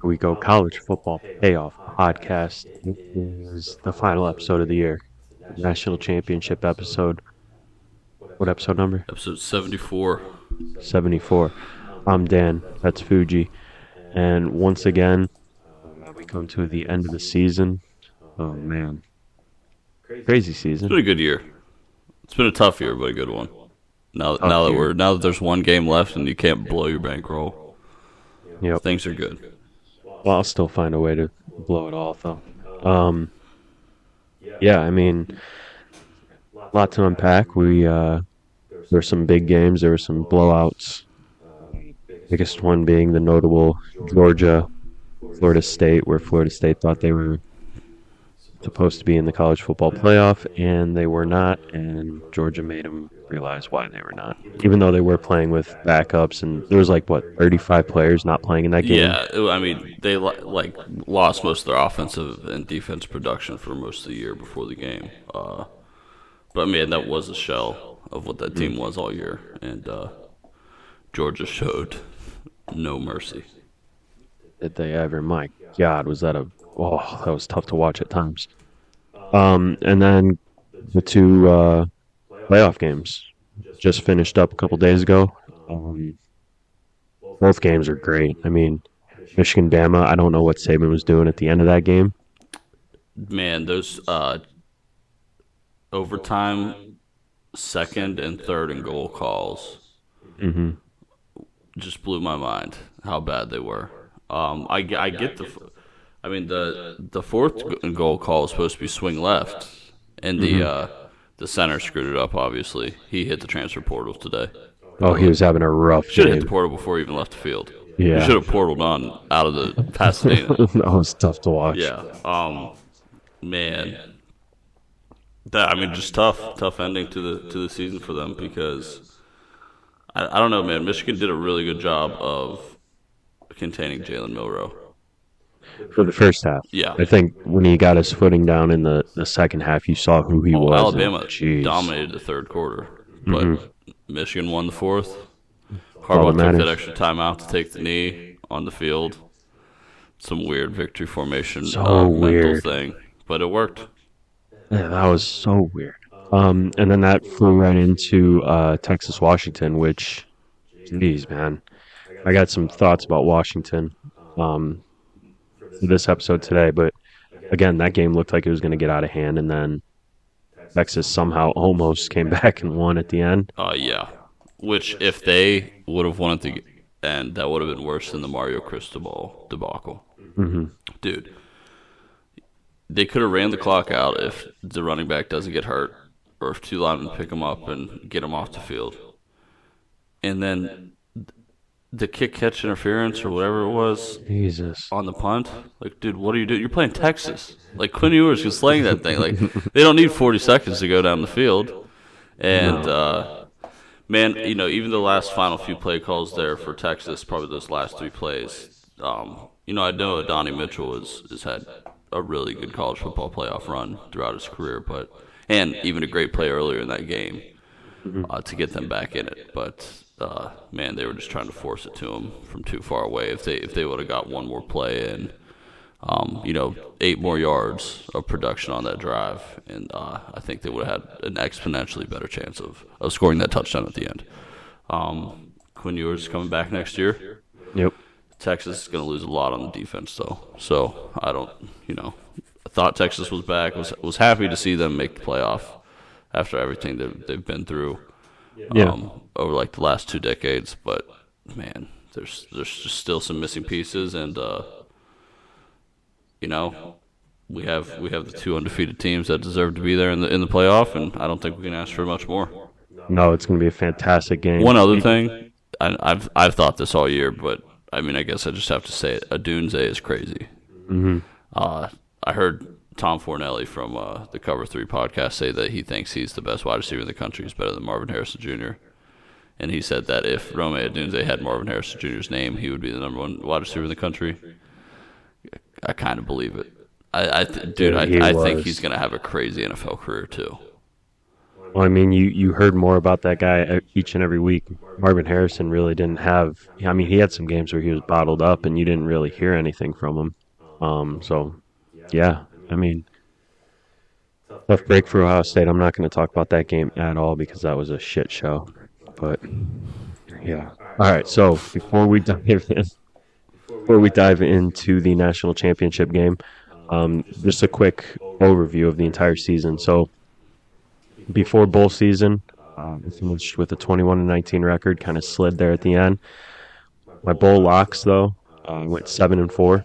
We Go College Football Payoff podcast. It is the final episode of the year, national championship episode. What episode number? Episode 74. 74. I'm Dan. That's Fuji. And once again, we come to the end of the season. Oh, man. Crazy season. It's been a good year. It's been a tough year, but a good one. Now that there's one game left and you can't blow your bankroll, things are good. Well, I'll still find a way to blow it all, though. Yeah, I mean, a lot to unpack. There were some big games. There were some blowouts. Biggest one being the notable Florida State, where Florida State thought they were supposed to be in the college football playoff, and they were not, and Georgia made them realize why they were not, even though they were playing with backups, and there was 35 players not playing in that game. Yeah, I mean, they lost most of their offensive and defense production for most of the year before the game. But I mean, that was a shell of what that team was all year, and Georgia showed no mercy. Did they ever? My God, that was tough to watch at times. And then the two playoff games just finished up a couple days ago. Both games are great. I mean, Michigan-Bama, I don't know what Saban was doing at the end of that game. Man, those overtime second and third and goal calls just blew my mind how bad they were. I get the fourth goal call was supposed to be swing left, and the center screwed it up. Obviously, he hit the transfer portal today. Oh, he was having a rough game. Should have hit the portal before he even left the field. Yeah, he should have portaled on out of the Pasadena. That was tough to watch. Yeah, man, just tough ending to the season for them, because I don't know, man. Michigan did a really good job of containing Jalen Milroe for the first half. Yeah, I think when he got his footing down in the second half, you saw who he was. Alabama dominated the third quarter, but Michigan won the fourth. Harbaugh took that extra timeout to take the knee on the field. Some weird victory formation mental thing, but it worked. Yeah, that was so weird. And then that flew right into Texas-Washington, which, geez, man. I got some thoughts about Washington for this episode today, but again, that game looked like it was going to get out of hand, and then Texas somehow almost came back and won at the end. Yeah, which if they would have won at the end, that would have been worse than the Mario Cristobal debacle. Dude, they could have ran the clock out if the running back doesn't get hurt, or if two linemen pick him up and get him off the field. And then the kick-catch interference or whatever it was on the punt. Dude, what are you doing? You're playing Texas. Quinn Ewers can slang that thing. They don't need 40 seconds to go down the field. And, man, even the last final few play calls there for Texas, probably those last three plays, I know Adonai Mitchell has had a really good college football playoff run throughout his career, and even a great play earlier in that game to get them back in it. But man, they were just trying to force it to him from too far away. If they would have got one more play and 8 more yards of production on that drive, and I think they would have had an exponentially better chance of scoring that touchdown at the end. Quinn Ewers is coming back next year. Yep. Texas is going to lose a lot on the defense, though. So I don't, I thought Texas was back. Was happy to see them make the playoff after everything they've been through. Over the last 2 decades, but man, there's just still some missing pieces, and we have the 2 undefeated teams that deserve to be there in the playoff, and I don't think we can ask for much more. No, it's going to be a fantastic game. One other thing, I've thought this all year, but I mean, I guess I just have to say it. Adunze is crazy. I heard Tom Fornelli from the Cover 3 podcast say that he thinks he's the best wide receiver in the country. He's better than Marvin Harrison Jr. And he said that if Rome Odunze had Marvin Harrison Jr.'s name, he would be the number 1 wide receiver in the country. I kind of believe it. I think he's going to have a crazy NFL career too. Well, I mean, you heard more about that guy each and every week. Marvin Harrison really didn't have. I mean, he had some games where he was bottled up, and you didn't really hear anything from him. So yeah, I mean, tough break for Ohio State. I'm not going to talk about that game at all because that was a shit show. But yeah. All right. So before we dive into the national championship game, just a quick overview of the entire season. So before bowl season, I finished with a 21-19 record. Kind of slid there at the end. My bowl locks though, went 7-4.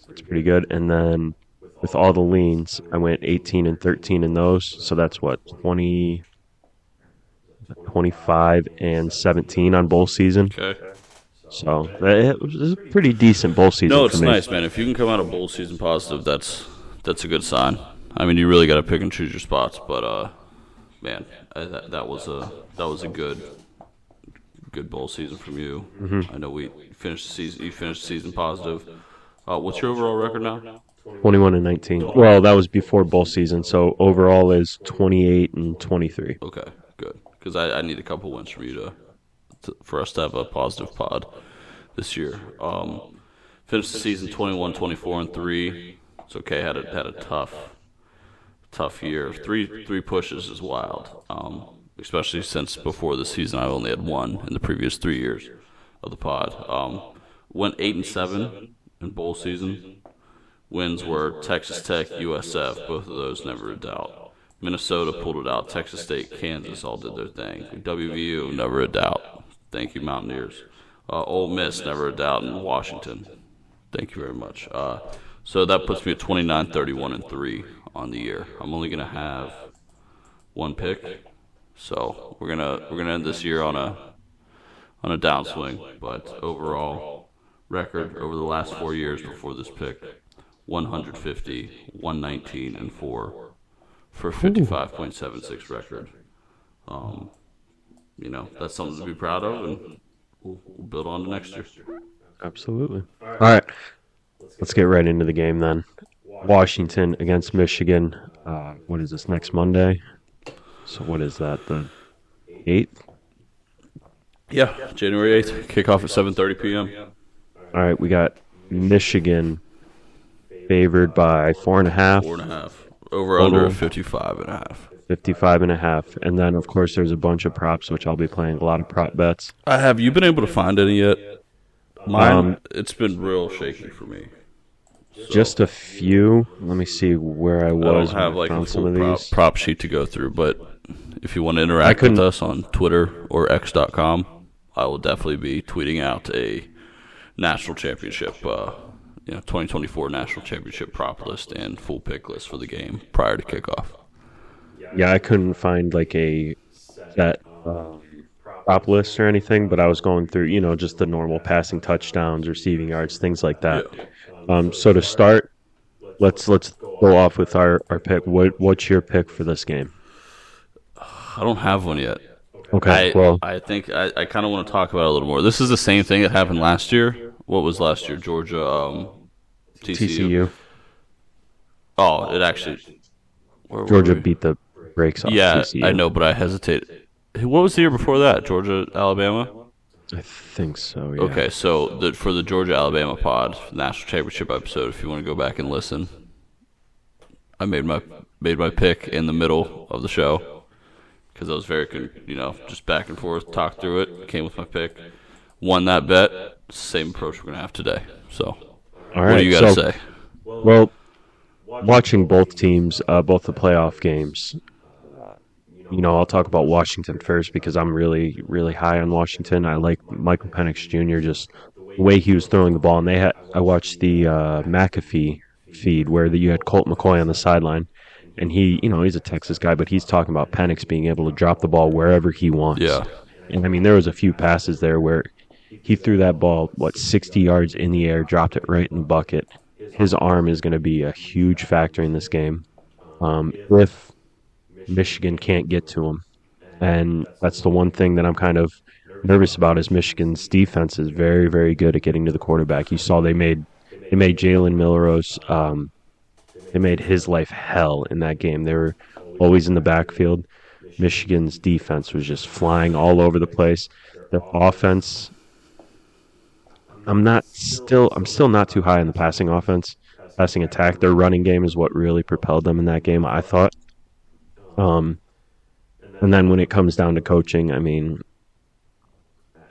That's pretty good. And then with all the leans, I went 18-13 in those. So that's what 25-17 on bowl season. Okay. So it was a pretty decent bowl season. No, it's for me. nice, man. If you can come out of bowl season positive, that's a good sign. I mean, you really got to pick and choose your spots, but man, that was a good bowl season from you. Mm-hmm. I know we finished the season. You finished the season positive. What's your overall record now? 21-19. Well, that was before bowl season, so overall is 28-23. Okay, good. Because I need a couple wins from you for us to have a positive pod this year. Finished the season 21-24-3. It's okay. Had a tough year. Three pushes is wild. Especially since before the season I only had one in the previous 3 years of the pod. Went 8-7 in bowl season. Wins were Texas Tech, USF. Both of those never a doubt. Minnesota pulled it out. Texas State, Kansas all did their thing. WVU, never a doubt. Thank you, Mountaineers. Ole Miss, never a doubt. And Washington. Thank you very much. So that puts me at 29-31-3 on the year. I'm only gonna have one pick, so we're gonna end this year on a downswing. But overall record over the last 4 years before this pick, 150, 119, and 4 for a 55.76 record. That's something to be proud of, and we'll build on to next year. Absolutely. All right. Let's get right into the game then. Washington against Michigan. What is this, next Monday? So what is that, the 8th? Yeah, January 8th. Kickoff at 7:30 p.m. All right, we got Michigan favored by 4.5. 4.5. Over/under 55.5. 55.5. And then, of course, there's a bunch of props, which I'll be playing. A lot of prop bets. Have you been able to find any yet? Mine, it's been real shaky for me. Just a few. Let me see where I was. I don't have like a some full of these. prop sheet to go through, but if you want to interact with us on Twitter or X.com, I will definitely be tweeting out a national championship, 2024 national championship prop list and full pick list for the game prior to kickoff. Yeah, I couldn't find like a set prop list or anything, but I was going through, just the normal passing touchdowns, receiving yards, things like that. Yeah. So to start, let's go off with our pick. What's your pick for this game? I don't have one yet. Okay, I think I kind of want to talk about it a little more. This is the same thing that happened last year. What was last year? Georgia, TCU. Oh, it actually. Georgia beat the brakes off TCU. I know, but I hesitate. What was the year before that? Georgia, Alabama? I think so, yeah. Okay, so for the Georgia-Alabama pod, national championship episode, if you want to go back and listen, I made my pick in the middle of the show because I was very, just back and forth, talked through it, came with my pick, won that bet. Same approach we're going to have today. So, all right, what do you got to say? Well, watching both teams, both the playoff games, I'll talk about Washington first because I'm really, really high on Washington. I like Michael Penix Jr., just the way he was throwing the ball. And I watched the McAfee feed where you had Colt McCoy on the sideline. And he's a Texas guy, but he's talking about Penix being able to drop the ball wherever he wants. Yeah. And, I mean, there was a few passes there where he threw that ball, 60 yards in the air, dropped it right in the bucket. His arm is going to be a huge factor in this game. If Michigan can't get to him. And that's the one thing that I'm kind of nervous about is Michigan's defense is very, very good at getting to the quarterback. You saw they made Jalen Milrose, they made his life hell in that game. They were always in the backfield. Michigan's defense was just flying all over the place. Their offense, I'm still not too high in the passing offense, passing attack. Their running game is what really propelled them in that game, I thought. Um, and then when it comes down to coaching, I mean,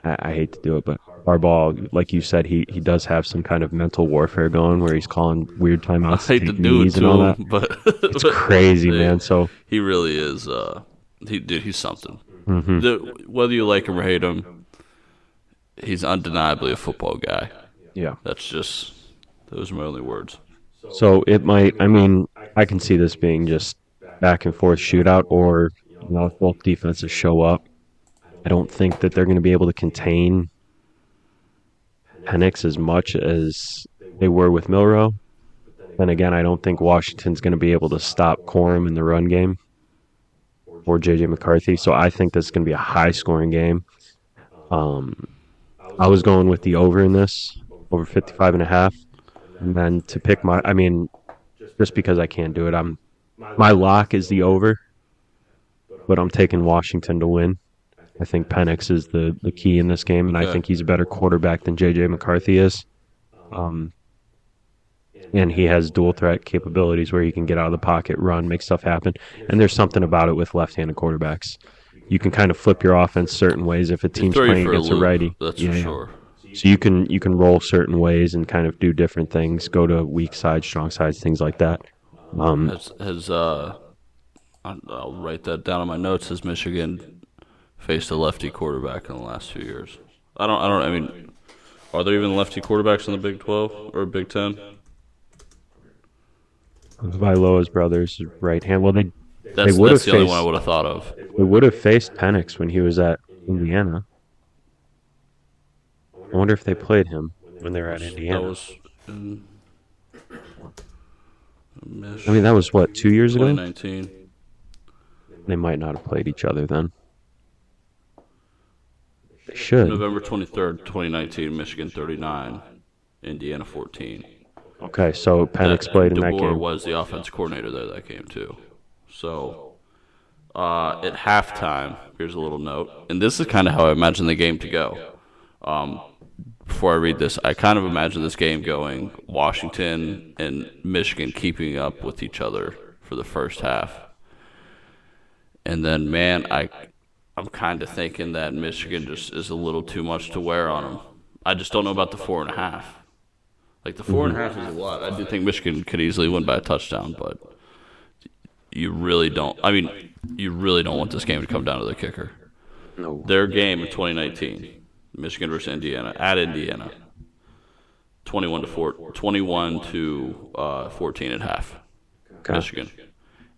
I hate to do it, but Harbaugh, like you said, he does have some kind of mental warfare going where he's calling weird I timeouts, hate to take do it knees and to all him, that. but It's crazy, man. So he really is. Dude, he's something. hmm Whether you like him or hate him, he's undeniably a football guy. yeah. Those are my only words. So it might. I mean, I can see this being just back and forth shootout, or if both defenses show up. I don't think that they're going to be able to contain Penix as much as they were with Milrow. Then again, I don't think Washington's going to be able to stop Corum in the run game or J.J. McCarthy. So I think this is going to be a high-scoring game. I was going with the over in this, over 55.5. And then to pick just because I can't do it, my lock is the over, but I'm taking Washington to win. I think Penix is the key in this game, and I think he's a better quarterback than J.J. McCarthy is. And he has dual threat capabilities where he can get out of the pocket, run, make stuff happen. And there's something about it with left-handed quarterbacks. You can kind of flip your offense certain ways if a team's playing against a righty. That's for sure. So you can roll certain ways and kind of do different things, go to weak sides, strong sides, things like that. I'll write that down on my notes. Has Michigan faced a lefty quarterback in the last few years? I mean, are there even lefty quarterbacks in the Big 12 or Big 10? Viloa's brothers, right hand. Well, they That's would have the only faced one I would have thought of. they would have faced Penix when he was at Indiana. I wonder if they played him when they were at That Indiana. was in I mean, that was what, 2 years ago? 2019. They might not have played each other then. They should. November 23rd, 2019, Michigan 39, Indiana 14. Okay, so Penix played in that DeBoer game. was the offense coordinator there that game too. So at halftime, here's a little note, and this is kind of how I imagine the game to go. Before I read this, I kind of imagine this game going Washington and Michigan keeping up with each other for the first half. And then, man, I'm kind of thinking that Michigan just is a little too much to wear on them. I just don't know about the 4.5. Like, the 4.5 is a lot. I do think Michigan could easily win by a touchdown, but you really don't. I mean, you really don't want this game to come down to the kicker. No. Their game in 2019, Michigan versus Indiana, at Indiana, 21 to 14 at half. Okay. Michigan.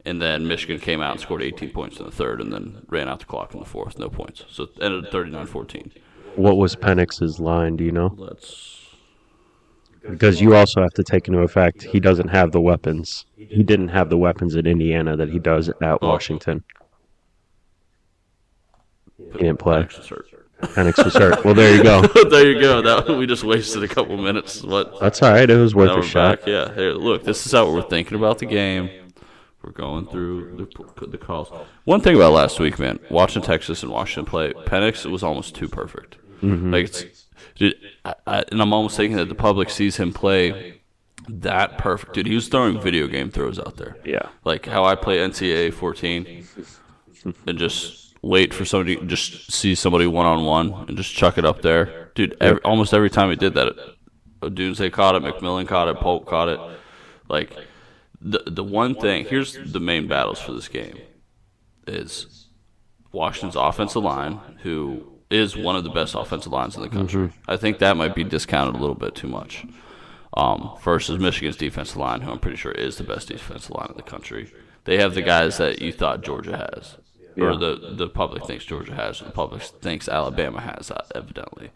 And then Michigan came out and scored 18 points in the third and then ran out the clock in the fourth, no points. So it ended 39-14. What was Penix's line, do you know? Let's Because you also have to take into effect he doesn't have the weapons. He didn't have the weapons at Indiana that he does at Washington. He didn't play. Penix was hurt. Well, there you go. There you go. We just wasted a couple minutes. But That's all right. It was worth now a we're shot. back. Yeah. Here, look, this is how we're thinking about the game. We're going through the calls. One thing about last week, man, watching Texas and Washington play, Penix was almost too perfect. Like dude, and I'm almost thinking that the public sees him play that perfect. Dude, he was throwing video game throws out there. Yeah. Like how I play NCAA 14 and just wait for somebody, just see somebody one-on-one and just chuck it up there. Dude, almost every time he did that, Odunze caught it, McMillan caught it, Polk caught it. Like, the one thing, here's the main battles for this game, is Washington's offensive line, who is one of the best offensive lines in the country. I think that might be discounted a little bit too much. Versus Michigan's defensive line, who I'm pretty sure is the best defensive line in the country. They have the guys that you thought Georgia has. Or the public thinks Georgia has, or the public thinks Alabama has, evidently.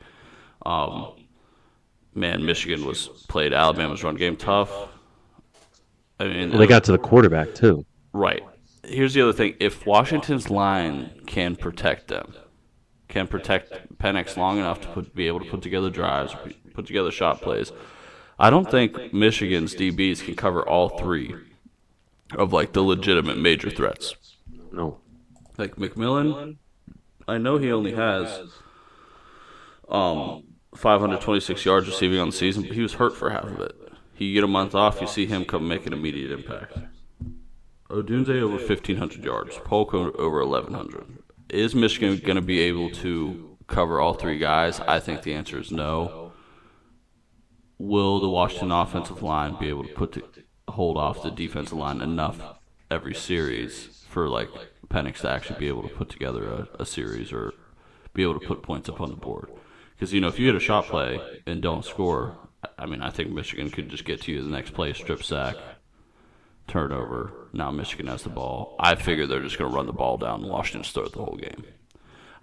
Man, Michigan played Alabama's run game tough. I mean, Well, they got to the quarterback, too. right. Here's the other thing. If Washington's line can protect them, can protect Penix long enough to be able to put together drives, put together shot plays, I don't think Michigan's DBs can cover all three of, like, the legitimate major threats. No. Like McMillan, I know he only has 526 yards receiving on the season, but he was hurt for half of it. You get a month off, you see him come make an immediate impact. Odunze over 1,500 yards. Polk over 1,100. Is Michigan going to be able to cover all three guys? I think the answer is no. Will the Washington offensive line be able to hold off the defensive line enough every series for like Penix to actually be able to put together a series or be able to put points up on the board? Because, if you hit a shot play and don't score, I think Michigan could just get to you the next play, strip sack, turnover. Now Michigan has the ball. I figure they're just going to run the ball down and Washington's throw the whole game.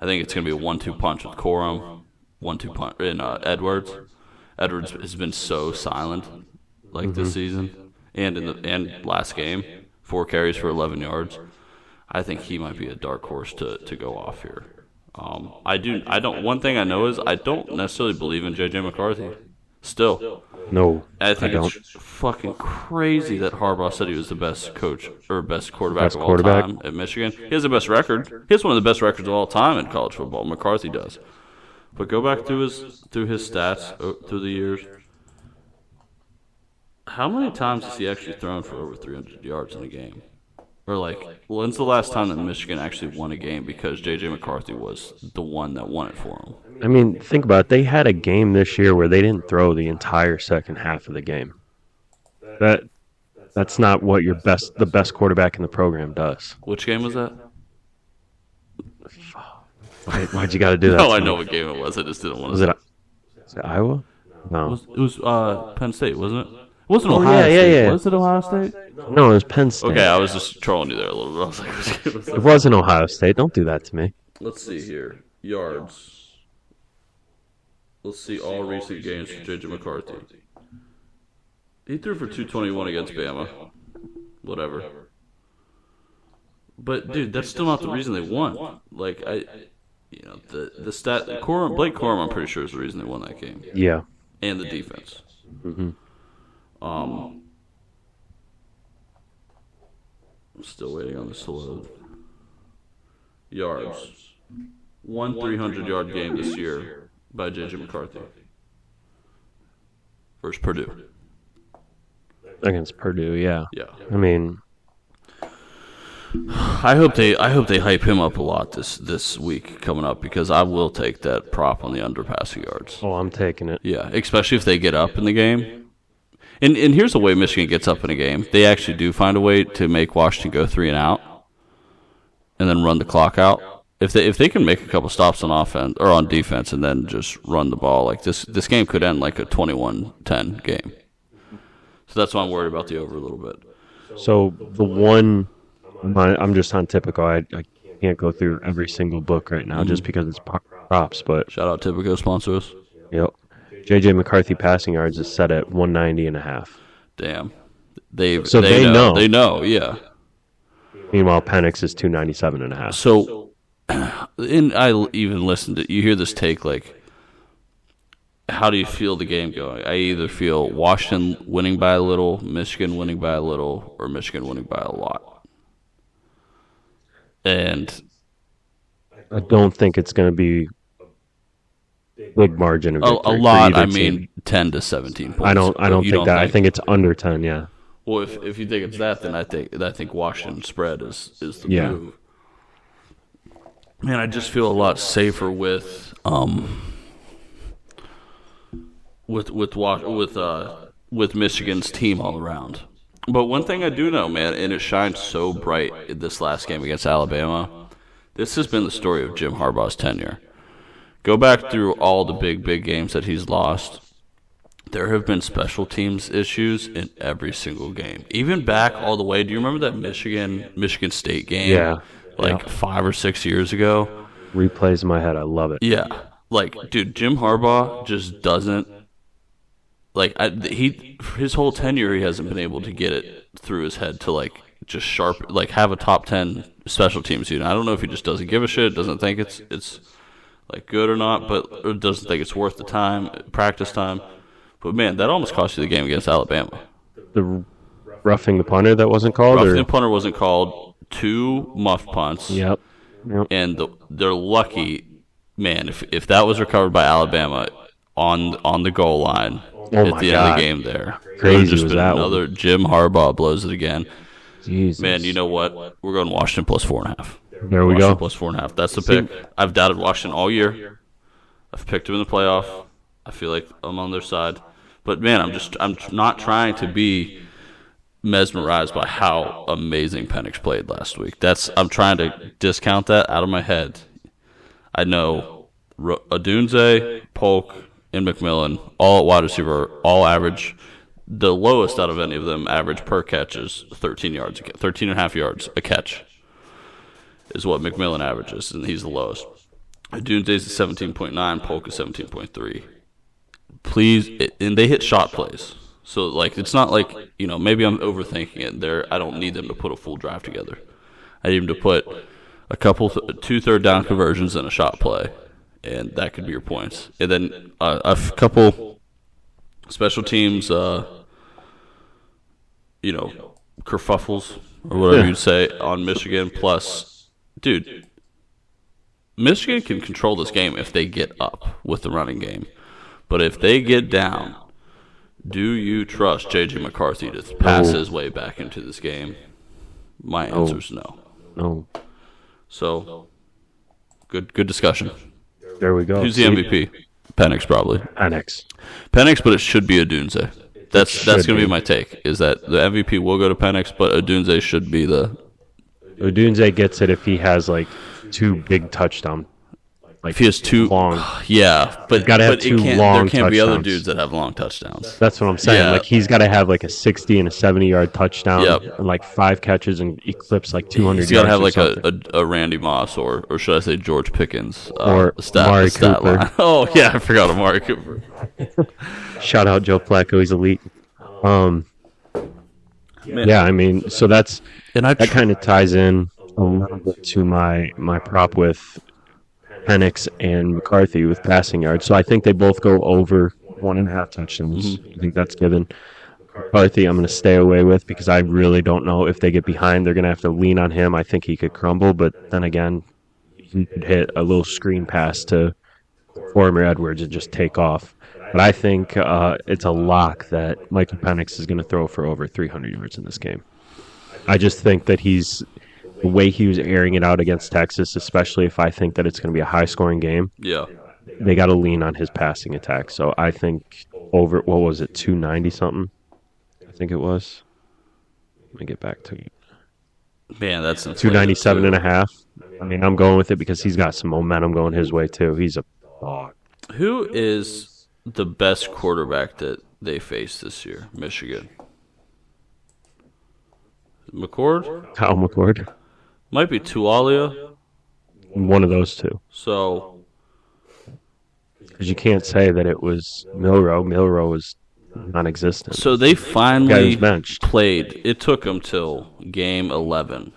I think it's going to be a 1-2 punch with Corum, 1-2 punch in Edwards. Edwards has been so silent this season and last game, 4 carries for 11 yards. I think he might be a dark horse to go off here. One thing I know is I don't necessarily believe in J.J. McCarthy. Still. No, I think don't. It's fucking crazy that Harbaugh said he was the best coach or best quarterback of all time at Michigan. He has the best record. He has one of the best records of all time in college football. McCarthy does. But go back through his stats through the years. How many times has he actually thrown for over 300 yards in a game? Or when's the last time that Michigan actually won a game because J.J. McCarthy was the one that won it for him? Think about it. They had a game this year where they didn't throw the entire second half of the game. That's not what the best quarterback in the program does. Which game was that? Why'd you got to do that? No, I know what game it was. I just didn't want to. Was it Iowa? No. It was Penn State, wasn't it? It wasn't Ohio State. Yeah. Was it Ohio State? No, it was Penn State. Okay, I was just trolling you there a little bit. I was like, it wasn't Ohio State. Don't do that to me. Let's see here. Yards. Let's see all recent games for J.J. McCarthy. He threw for 221 against Bama. Whatever. But, dude, that's still not the reason they won. The stat... Blake Corum, I'm pretty sure, is the reason they won that game. Yeah. And the defense. Mm-hmm. I'm still waiting on this to load. Yards. 300-yard game this year by J.J. McCarthy versus Purdue. Against Purdue, yeah. Yeah. I hope they hype him up a lot this week coming up because I will take that prop on the under passing yards. Oh, I'm taking it. Yeah, especially if they get up in the game. And here's the way Michigan gets up in a game. They actually do find a way to make Washington go 3 and out and then run the clock out. If they can make a couple stops on offense or on defense and then just run the ball, this game could end like a 21-10 game. So that's why I'm worried about the over a little bit. So the one, I'm just on Typical. I can't go through every single book right now just because it's props. But shout out Typical, sponsor us. Yep. J.J. McCarthy passing yards is set at 190.5. Damn. They know. They know, yeah. Meanwhile, Penix is 297.5. So, and I even listened to, you hear this take how do you feel the game going? I either feel Washington winning by a little, Michigan winning by a little, or Michigan winning by a lot. And I don't think it's going to be big margin of victory. A lot, 10 to 17 points. I don't think that. I think it's under 10, yeah. Well, if you think it's that, then I think Washington spread is the move. Man, I just feel a lot safer with Michigan's team all around. But one thing I do know, man, and it shined so bright in this last game against Alabama, this has been the story of Jim Harbaugh's tenure. Go back through all the big games that he's lost. There have been special teams issues in every single game. Even back all the way, do you remember that Michigan State game? Yeah. 5 or 6 years ago? Replays in my head. I love it. Yeah. Dude, Jim Harbaugh just doesn't his whole tenure he hasn't been able to get it through his head to just have a top 10 special teams unit. I don't know if he just doesn't give a shit, doesn't think it's good or not, or doesn't think it's worth the time, practice time. But man, that almost cost you the game against Alabama. The roughing the punter that wasn't called? Roughing the punter wasn't called. 2 muffed punts. Yep. Yep. and they're lucky, man. If that was recovered by Alabama on the goal line Oh at my the end of God. the game, there it would Crazy have just was been that another Jim Harbaugh blows it again. Jesus. Man, you know what? We're going Washington plus 4.5. There we Washington go. plus 4.5. That's the pick. I've doubted Washington all year. I've picked them in the playoff. I feel like I'm on their side. But man, I'm not trying to be mesmerized by how amazing Penix played last week. I'm trying to discount that out of my head. I know Odunze, Polk, and McMillan, all at wide receiver, all average. The lowest out of any of them average per catch is 13 and a half yards a catch is what McMillan averages, and he's the lowest. Odunze's is 17.9, Polk is 17.3. Please, and they hit shot plays. So, like, it's not like, maybe I'm overthinking it. I don't need them to put a full drive together. I need them to put a couple, 2 third-down conversions and a shot play, and that could be your points. And then a couple special teams, kerfuffles, or whatever you'd say, on Michigan. Plus, dude, Michigan can control this game if they get up with the running game. But if they get down, do you trust J.J. McCarthy to pass his way back into this game? My answer is no. No. So, good discussion. There we go. Who's the MVP? Penix, probably. Penix. Penix, but it should be Odunze. That's going to be my take, is that the MVP will go to Penix, but Odunze should be the... Odunze gets it if he has, like, 2 big touchdowns. Like, if he has 2 long, yeah, but gotta have but 2 there long can't be other touchdowns. dudes that have long touchdowns. That's what I'm saying. Yeah. Like, he's got to have like a 60 and a 70-yard touchdown, Yep. and like 5 catches and eclipse like 200 He's got to have yards. like a Randy Moss or should I say George Pickens Or Amari stat Cooper. line. Oh yeah, I forgot Amari Cooper. Shout out Joe Flacco, he's elite. Yeah, I mean, so that kind of ties in a little bit to my prop with Penix and McCarthy with passing yards. So I think they both go over 1.5 touchdowns. I think that's given. McCarthy, I'm going to stay away with because I really don't know if they get behind. They're going to have to lean on him. I think he could crumble, but then again, he could hit a little screen pass to Former Edwards and just take off. But I think it's a lock that Michael Penix is going to throw for over 300 yards in this game. I just think that the way he was airing it out against Texas, especially if I think that it's going to be a high-scoring game, Yeah. they got to lean on his passing attack. So I think over, 290-something? I think it was. Let me get back to it. Man, that's 297 and a half. I mean, I'm going with it because he's got some momentum going his way, too. He's a dog. Who is the best quarterback that they face this year? Michigan. McCord? Kyle McCord. Might be Tualia. One of those two. So, Because you can't say that it was Milroe. Milroe was non-existent. so they Guy finally was benched. played. It took them till game 11,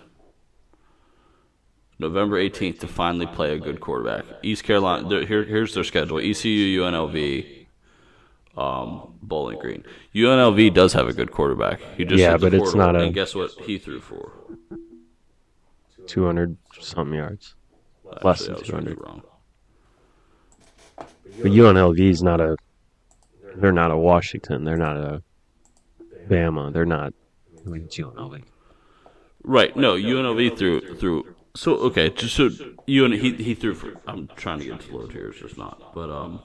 November 18th, to finally play a good quarterback. East Carolina. Here's their schedule: ECU, UNLV, Bowling Green. UNLV does have a good quarterback. He just Yeah, hit the but it's portal, not a- And guess what he threw for? 200-something yards. Actually, Less I than was 200. wrong. But UNLV is not they're not a Washington. They're not a Bama. They're not. I mean, it's UNLV. Right. No, UNLV threw. So okay, just so he threw for. I'm trying to get to load here. It's just not. But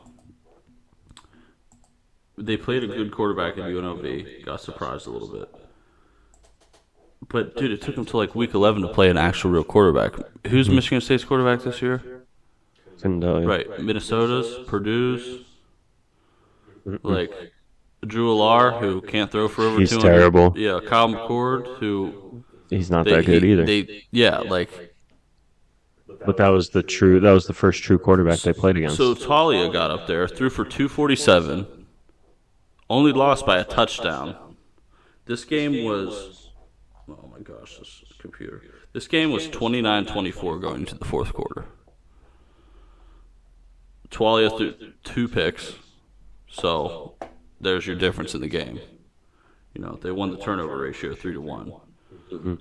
they played a good quarterback at UNLV. Got surprised a little bit. But dude, it took them to like week 11 to play an actual real quarterback. Who's Michigan State's quarterback this year? Couldn't tell you. Right, Minnesota's, Purdue's, like Drew Alar, who can't throw for over He's 200. terrible. Yeah, Kyle McCord, who He's not that good either. But that was the first true quarterback they played against. So Talia got up there, threw for 247, only lost by a touchdown. This game was, oh my gosh, this computer. This game was 29-24 going into the fourth quarter. Talia threw 2 picks, so there's your difference in the game. You know, they won the turnover ratio 3-1.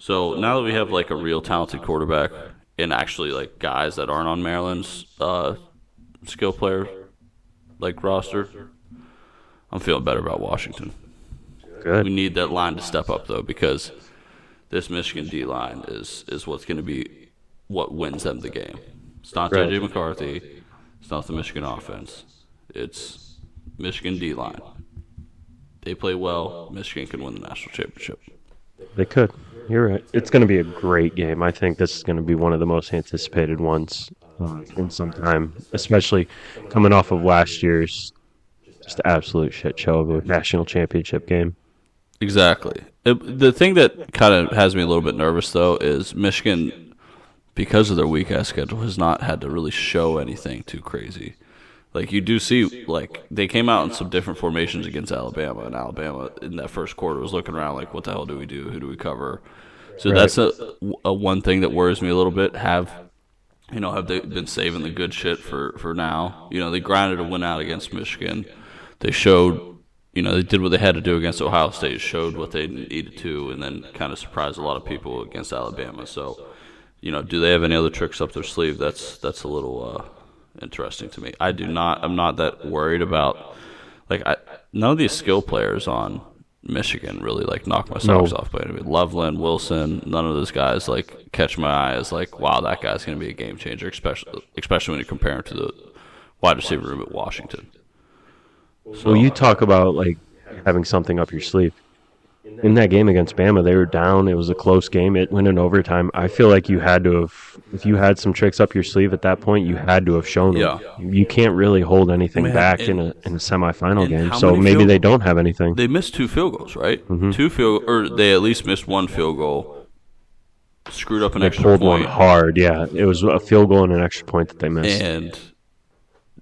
So now that we have like a real talented quarterback, and actually like guys that aren't on Maryland's skill player like roster, I'm feeling better about Washington. Good. We need that line to step up though, because this Michigan D line is what's going to be what wins them the game. It's not Right. JJ McCarthy. It's not the Michigan offense. It's Michigan D line. They play well. Michigan can win the national championship. They could. You're right. It's going to be a great game. I think this is going to be one of the most anticipated ones in some time, especially coming off of last year's just absolute shit show of a national championship game. Exactly. The thing that kind of has me a little bit nervous, though, is Michigan, because of their weak-ass schedule, has not had to really show anything too crazy. Like, you do see, like, they came out in some different formations against Alabama, and Alabama in that first quarter was looking around like, what the hell do we do? Who do we cover? So Right. that's a one thing that worries me a little bit. Have they been saving the good shit for now? They grinded a win out against Michigan. They showed, they did what they had to do against Ohio State, showed what they needed to, and then kind of surprised a lot of people against Alabama. So, do they have any other tricks up their sleeve? That's a little interesting to me. I'm not that worried about, none of these skill players on Michigan really knock my socks off. But anyway, Loveland, Wilson, none of those guys catch my eye as wow, that guy's going to be a game changer, especially when you compare him to the wide receiver room at Washington. So you talk about having something up your sleeve. In that game against Bama, they were down. It was a close game. It went in overtime. I feel like you had to have, if you had some tricks up your sleeve at that point, you had to have shown them. Yeah. You can't really hold anything back in a semifinal game. So maybe they don't have anything. They missed 2 field goals, right? Mm-hmm. Or they at least missed 1 field goal. Screwed up an They extra pulled point. one hard. Yeah, it was a field goal and an extra point that they missed. And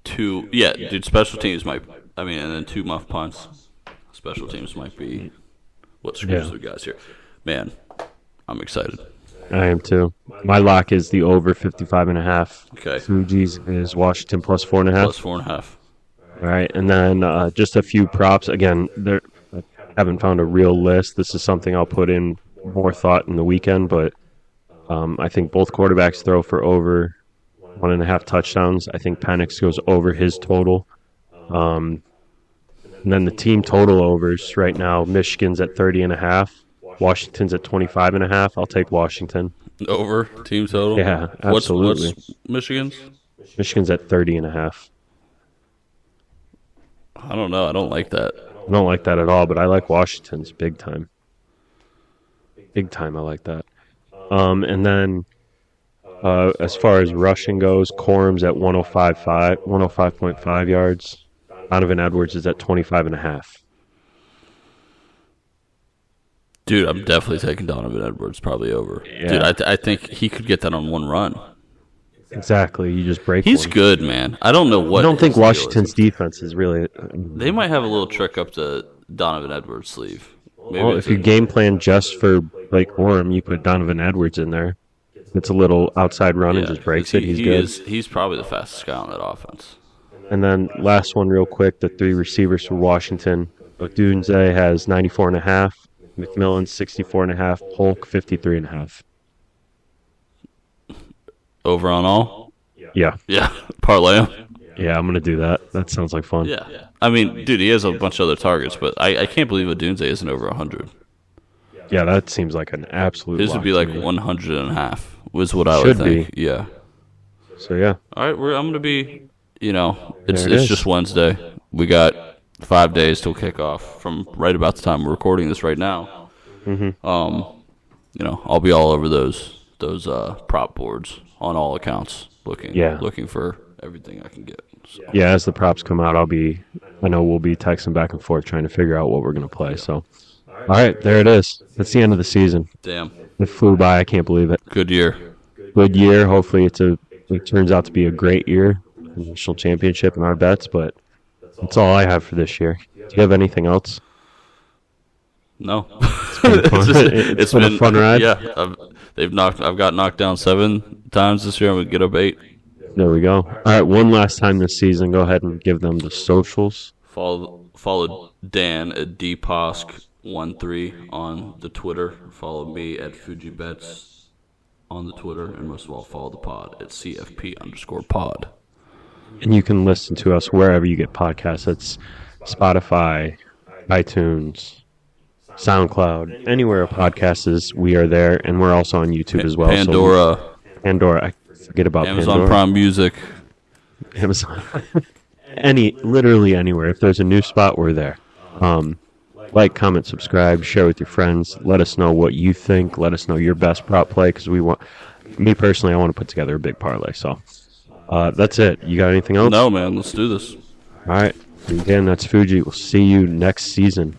2, special teams might. And then 2 muff punts. Special teams might be what screws the guys here. Man, I'm excited. I am too. My lock is the over 55.5. Okay. Fuji's is Washington plus 4.5. Plus 4.5. All right, and then just a few props. Again, I haven't found a real list. This is something I'll put in more thought in the weekend, but I think both quarterbacks throw for over 1.5 touchdowns. I think Penix goes over his total. And then the team total overs right now, Michigan's at 30.5. Washington's at 25.5. I'll take Washington. Over team total? Yeah, absolutely. What's Michigan's? Michigan's at 30.5. I don't know. I don't like that. I don't like that at all, but I like Washington's big time. Big time, I like that. And then as far as rushing goes, Corum's at 105.5 yards. Donovan Edwards is at 25.5. Dude, I'm definitely taking Donovan Edwards probably over. Yeah. Dude, I think he could get that on one run. Exactly. You just break He's one. good, man. I don't know what. I don't think his deal Washington's is. defense is really. They might have a little trick up to Donovan Edwards' sleeve. Maybe Well, it's if you game plan just for Blake Corum, you put Donovan Edwards in there. It's a little outside run and just breaks it. He's good. He's probably the fastest guy on that offense. And then last one real quick, the 3 receivers for Washington. Odunze has 94.5, McMillan 64.5, Polk 53.5. Over on all? Yeah. Yeah. Parlay him? Yeah, I'm going to do that. That sounds like fun. Yeah. Dude, he has a bunch of other targets, but I can't believe Odunze isn't over 100. Yeah, that seems like an absolute His lock would be to like me. 100.5 was what I would Should think. Yeah. So, yeah. All right, I'm going to be, it's There it is. just Wednesday. We got 5 days till kickoff from right about the time we're recording this right now. Mm-hmm. I'll be all over those prop boards on all accounts, looking for everything I can get. So. Yeah, as the props come out, I know we'll be texting back and forth trying to figure out what we're going to play. So, all right, there it is. That's the end of the season. Damn. It flew by. I can't believe it. Good year. Good year. Hopefully it turns out to be a great year. National championship in our bets, but that's all I have for this year. Do you have anything else? No. It's been a fun ride. Yeah. I've got knocked down 7 times this year. I'm going to get up 8. There we go. All right, one last time this season. Go ahead and give them the socials. Follow Dan at dposk13 on the Twitter. Follow me at FujiBets on the Twitter, and most of all, follow the pod at CFP_pod. And you can listen to us wherever you get podcasts. It's Spotify, iTunes, SoundCloud, anywhere a podcast is, we are there, and we're also on YouTube as well. Pandora. So Pandora, I forget about Amazon Pandora. Prime Music. Amazon. Literally anywhere. If there's a new spot, we're there. Like, comment, subscribe, share with your friends. Let us know what you think. Let us know your best prop play, because me personally, I want to put together a big parlay. So that's it. You got anything else? No, man. Let's do this. All right. Again, that's Fuji. We'll see you next season.